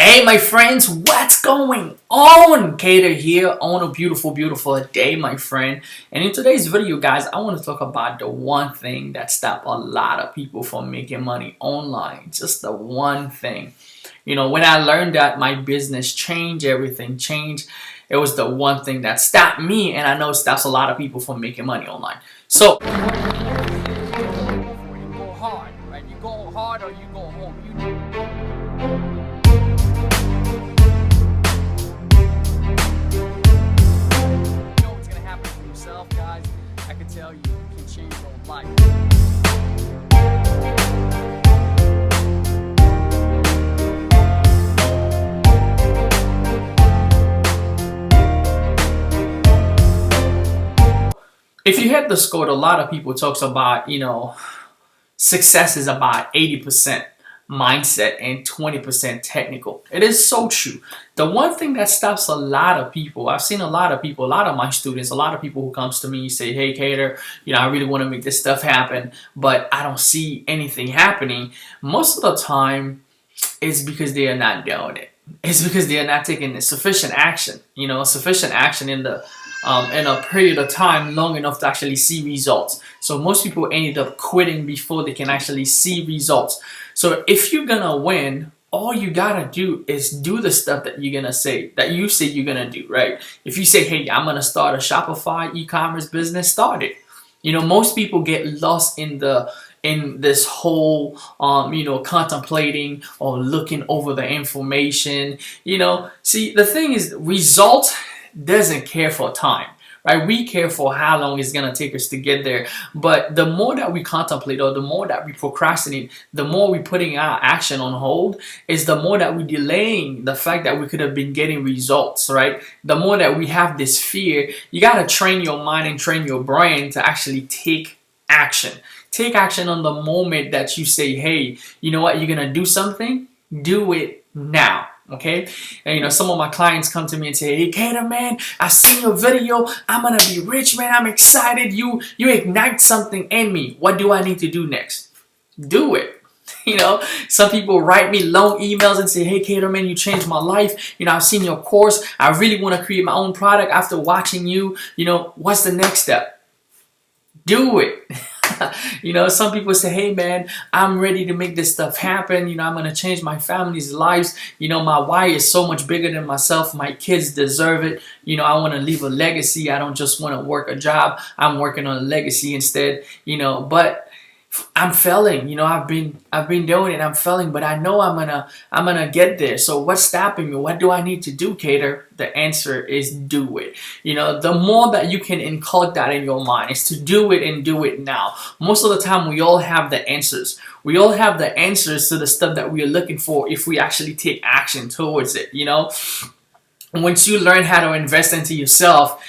Hey my friends, what's going on? Cater here on a beautiful day, my friend. And in today's video, guys, I want to talk about the one thing that stopped a lot of people from making money online. Just the one thing. When I learned that my business changed, everything changed. It was the one thing that stopped me, and I know it stops a lot of people from making money online. So you go hard, right? You go hard or you go home. Guys, I can tell you can change your life. If you hit the score, a lot of people talks about, success is about 80% mindset and 20% technical. It is so true. The one thing that stops a lot of people, I've seen a lot of people, a lot of my students, a lot of people who comes to me say, hey Cater, I really want to make this stuff happen, but I don't see anything happening. Most of the time it's because they are not doing it. It's because they are not taking sufficient action, sufficient action in a period of time long enough to actually see results. So most people ended up quitting before they can actually see results. So if you're gonna win, all you gotta do is do the stuff that you say you're gonna do, right? If you say, hey, I'm gonna start a Shopify e-commerce business, start it. Most people get lost in this whole contemplating or looking over the information. See, the thing is, results doesn't care for time, right? We care for how long it's gonna take us to get there. But the more that we contemplate or the more that we procrastinate, the more we're putting our action on hold, is the more that we're delaying the fact that we could have been getting results, right? The more that we have this fear. You gotta train your mind and train your brain to actually take action. Take action on the moment that you say, hey, you know what, you're gonna do something, do it now. Okay, and some of my clients come to me and say, hey Cater, man, I seen your video, I'm gonna be rich, man, I'm excited. You ignite something in me. What do I need to do next? Do it. Some people write me long emails and say, hey Cater, man, you changed my life. I've seen your course, I really want to create my own product after watching you. What's the next step? Do it. Some people say, hey man, I'm ready to make this stuff happen. I'm going to change my family's lives. My why is so much bigger than myself. My kids deserve it. I want to leave a legacy. I don't just want to work a job. I'm working on a legacy instead, but I'm failing. I've been doing it. I'm failing, but I know I'm gonna get there. So what's stopping me? What do I need to do, Cater? The answer is do it. The more that you can inculcate that in your mind is to do it and do it now. Most of the time, we all have the answers. We all have the answers to the stuff that we are looking for if we actually take action towards it. Once you learn how to invest into yourself.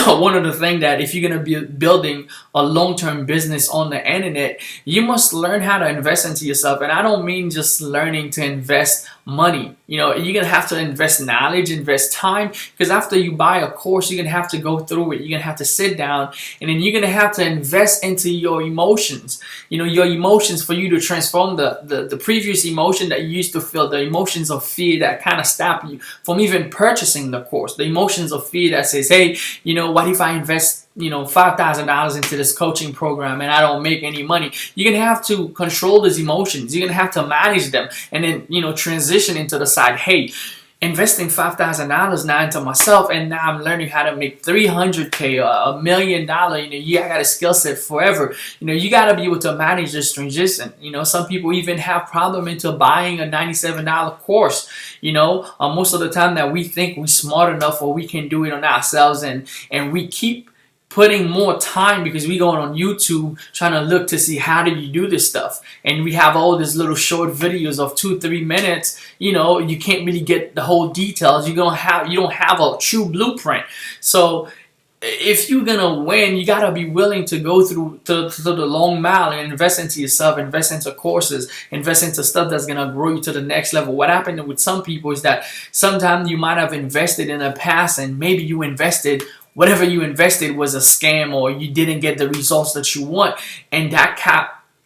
One of the things that if you're going to be building a long-term business on the internet, you must learn how to invest into yourself. And I don't mean just learning to invest money. You're going to have to invest knowledge, invest time, because after you buy a course, you're going to have to go through it. You're going to have to sit down, and then you're going to have to invest into your emotions. Your emotions, for you to transform the previous emotion that you used to feel, the emotions of fear that kind of stop you from even purchasing the course, the emotions of fear that says, hey, what if I invest $5,000 into this coaching program and I don't make any money? You're gonna have to control those emotions. You're gonna have to manage them, and then transition into the side. Hey, investing $5,000 now into myself, and now I'm learning how to make $300K, $1 million. I got a skill set forever. You gotta be able to manage this transition. Some people even have problem into buying a $97 course. Most of the time that we think we're smart enough or we can do it on ourselves, and we keep putting more time because we going on YouTube trying to look to see how do you do this stuff, and we have all these little short videos of 2-3 minutes. You can't really get the whole details. You don't have a true blueprint. So if you're gonna win, you gotta be willing to go through the long mile and invest into yourself, invest into courses, invest into stuff that's gonna grow you to the next level. What happened with some people is that sometimes you might have invested in the past, and maybe you invested whatever you invested was a scam, or you didn't get the results that you want, and that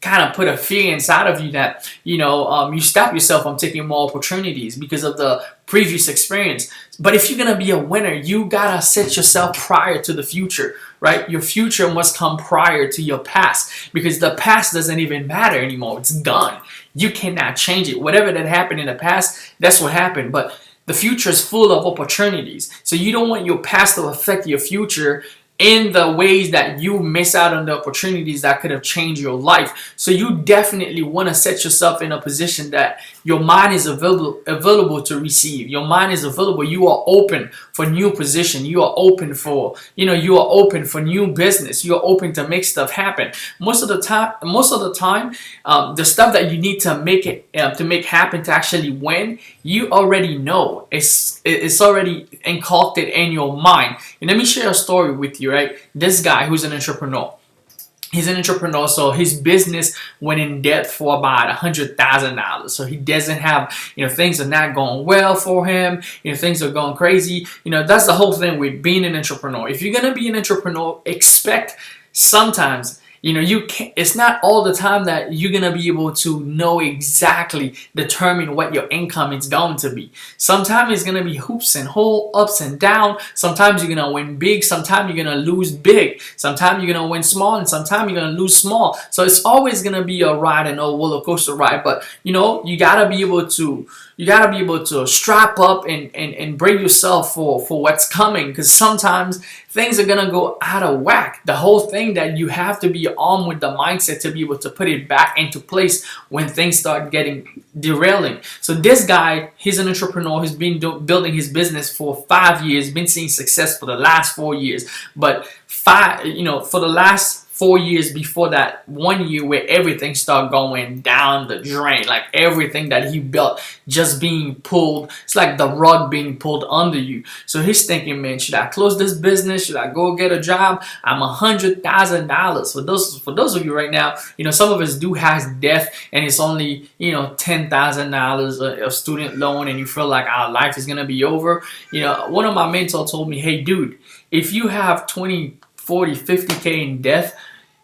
kind of put a fear inside of you that, you stop yourself from taking more opportunities because of the previous experience. But if you're going to be a winner, you got to set yourself prior to the future, right? Your future must come prior to your past, because the past doesn't even matter anymore. It's done. You cannot change it. Whatever that happened in the past, that's what happened. But the future is full of opportunities. So you don't want your past to affect your future in the ways that you miss out on the opportunities that could have changed your life. So you definitely want to set yourself in a position that your mind is available to receive. Your mind is available. You are open for new position. You are open for, you are open for new business. You are open to make stuff happen. Most of the time, the stuff that you need to make it to make happen to actually win, you already know. It's already inculcated in your mind. And let me share a story with you, right? This guy who's an entrepreneur. He's an entrepreneur, so his business went in debt for about $100,000. So he doesn't have, things are not going well for him. Things are going crazy. That's the whole thing with being an entrepreneur. If you're gonna be an entrepreneur, expect sometimes. You can't, it's not all the time that you're going to be able to know exactly, determine what your income is going to be. Sometimes it's going to be hoops and holes, ups and down. Sometimes you're going to win big. Sometimes you're going to lose big. Sometimes you're going to win small, and sometimes you're going to lose small. So it's always going to be a ride and a roller coaster ride. But, you got to be able to strap up and brace yourself for what's coming, because sometimes things are going to go out of whack. The whole thing that you have to be armed with the mindset to be able to put it back into place when things start getting derailing. So this guy, he's an entrepreneur. He's been building his business for 5 years, been seeing success for the last 4 years. But for the last 4 years before that, 1 year where everything started going down the drain, like everything that he built just being pulled. It's like the rug being pulled under you. So he's thinking, man, should I close this business? Should I go get a job? I'm $100,000. For those of you right now, some of us do have debt, and it's only $10,000 of student loan, and you feel like our life is gonna be over. One of my mentors told me, hey, dude, if you have 20, 40, 50K in debt,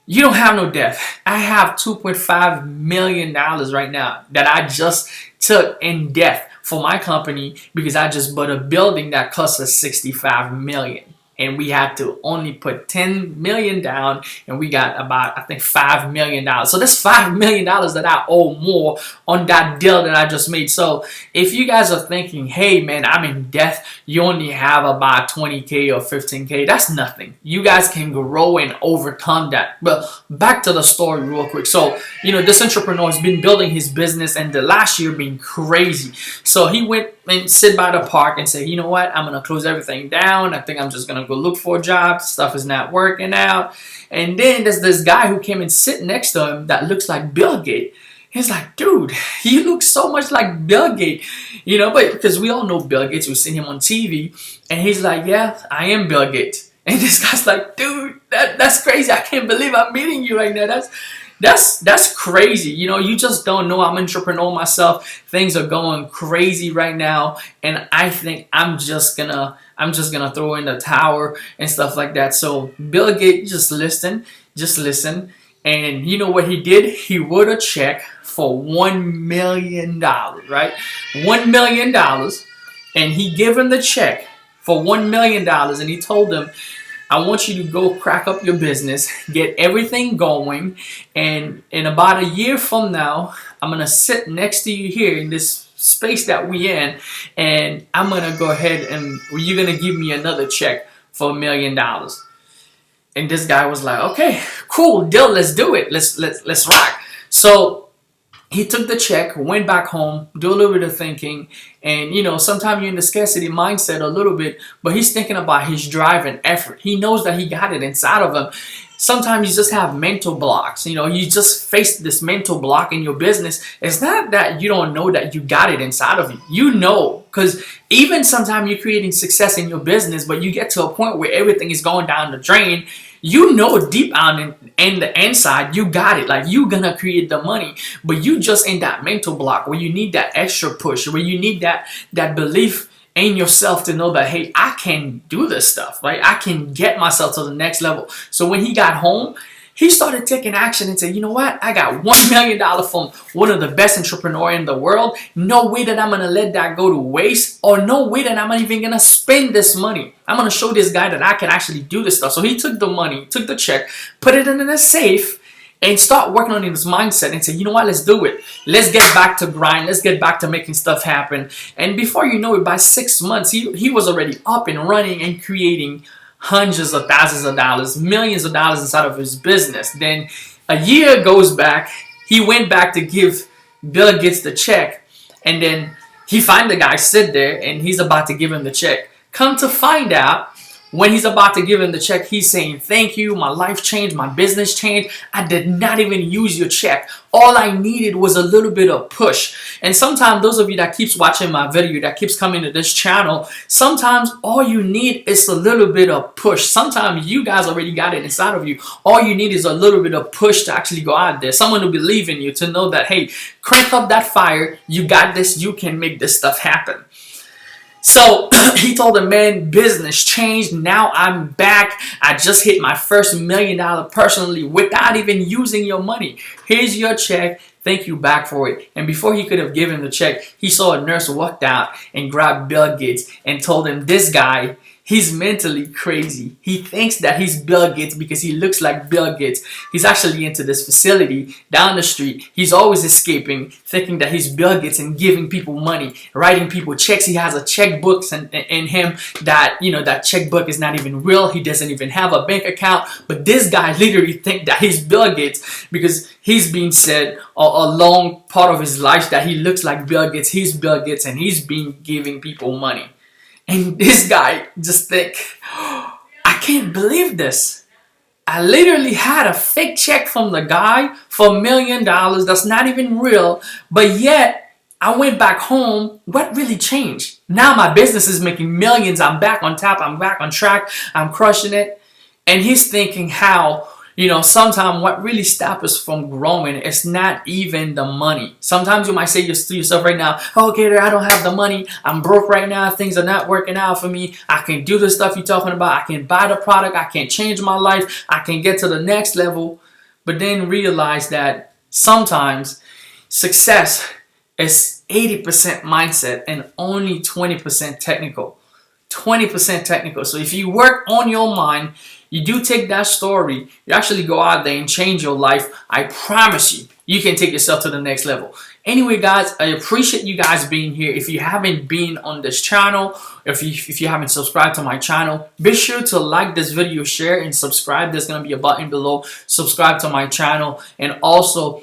you don't have no debt. I have $2.5 million right now that I just took in debt for my company because I just bought a building that cost us $65 million. And we had to only put $10 million down, and we got about, I think, $5 million. So that's $5 million that I owe more on that deal that I just made. So if you guys are thinking, hey man, I'm in debt, you only have about 20K or 15K, that's nothing. You guys can grow and overcome that. But back to the story real quick. So, this entrepreneur has been building his business, and the last year been crazy. So he went and sit by the park and say, you know what, I'm going to close everything down. I think I'm just going to go look for a job. Stuff is not working out. And then there's this guy who came and sit next to him that looks like Bill Gates. He's like, dude, he looks so much like Bill Gates, but because we all know Bill Gates, we've seen him on TV, and he's like, yeah, I am Bill Gates. And this guy's like, dude, that's crazy. I can't believe I'm meeting you right now. That's crazy. You just don't know. I'm an entrepreneur myself. Things are going crazy right now, and I think I'm just gonna throw in the towel and stuff like that. So Bill Gates, just listen. And you know what he did? He wrote a check for $1 million, right? $1 million, and he gave him the check for $1 million, and he told him, I want you to go crack up your business, get everything going, and in about a year from now, I'm going to sit next to you here in this space that we in, and I'm going to go ahead and you're going to give me another check for $1 million. And this guy was like, okay, cool, deal, let's do it. Let's rock. So he took the check, went back home, do a little bit of thinking, and sometimes you're in the scarcity mindset a little bit, but he's thinking about his drive and effort. He knows that he got it inside of him. Sometimes you just have mental blocks. You just face this mental block in your business. It's not that you don't know that you got it inside of you. Because even sometimes you're creating success in your business, but you get to a point where everything is going down the drain. Deep down in the inside, you got it. Like, you're gonna create the money, but you just in that mental block where you need that extra push, where you need that belief in yourself to know that, hey, I can do this stuff, right? I can get myself to the next level. So when he got home, he started taking action and said, you know what? I got $1 million from one of the best entrepreneurs in the world. No way that I'm going to let that go to waste, or no way that I'm even going to spend this money. I'm going to show this guy that I can actually do this stuff. So he took the money, took the check, put it in a safe, and start working on his mindset and say, you know what, let's do it. Let's get back to grind. Let's get back to making stuff happen. And before you know it, by 6 months, he was already up and running and creating hundreds of thousands of dollars, millions of dollars inside of his business. Then a year goes back, he went back to give Bill Gates the check, and then he find the guy sit there and he's about to give him the check. Come to find out, when he's about to give him the check, he's saying, thank you, my life changed, my business changed. I did not even use your check. All I needed was a little bit of push. And sometimes those of you that keeps watching my video, that keeps coming to this channel, sometimes all you need is a little bit of push. Sometimes you guys already got it inside of you. All you need is a little bit of push to actually go out there. Someone to believe in you, to know that, hey, crank up that fire. You got this. You can make this stuff happen. So he told him, man, business changed. Now I'm back. I just hit my first $1 million personally without even using your money. Here's your check. Thank you back for it. And before he could have given the check, he saw a nurse walked out and grabbed Bill Gates and told him, this guy, he's mentally crazy. He thinks that he's Bill Gates because he looks like Bill Gates. He's actually into this facility down the street. He's always escaping, thinking that he's Bill Gates and giving people money, writing people checks. He has a checkbook in him that, you know, that checkbook is not even real. He doesn't even have a bank account. But this guy literally thinks that he's Bill Gates because he's been said a long part of his life that he looks like Bill Gates. He's Bill Gates and he's been giving people money. And this guy just think, I can't believe this. I literally had a fake check from the guy for $1 million that's not even real, but yet I went back home. What really changed? Now my business is making millions. I'm back on top. I'm back on track. I'm crushing it. And he's thinking how, you know, sometimes what really stops us from growing, it's not even the money. Sometimes you might say to yourself right now, oh, Gator, I don't have the money. I'm broke right now. Things are not working out for me. I can do the stuff you're talking about. I can buy the product. I can change my life. I can get to the next level. But then realize that sometimes success is 80% mindset and only 20% technical. 20% technical. So if you work on your mind, you do take that story, you actually go out there and change your life, I promise you, you can take yourself to the next level. Anyway, guys, I appreciate you guys being here. If you haven't been on this channel, if you haven't subscribed to my channel, be sure to like this video, share, and subscribe. There's going to be a button below. Subscribe to my channel. And also,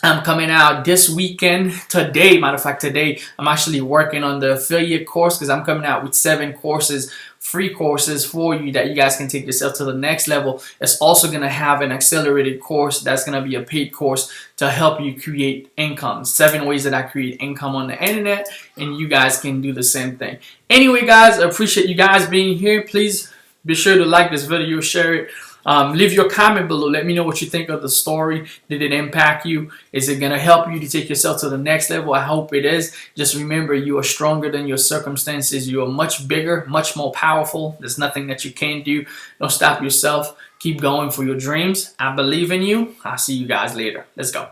I'm coming out this weekend, today, matter of fact, today, I'm actually working on the affiliate course because I'm coming out with 7 courses, free courses for you that you guys can take yourself to the next level. It's also going to have an accelerated course that's going to be a paid course to help you create income. 7 ways that I create income on the internet, and you guys can do the same thing. Anyway, guys, I appreciate you guys being here. Please be sure to like this video, share it. Leave your comment below. Let me know what you think of the story. Did it impact you? Is it going to help you to take yourself to the next level? I hope it is. Just remember, you are stronger than your circumstances. You are much bigger, much more powerful. There's nothing that you can't do. Don't stop yourself. Keep going for your dreams. I believe in you. I'll see you guys later. Let's go.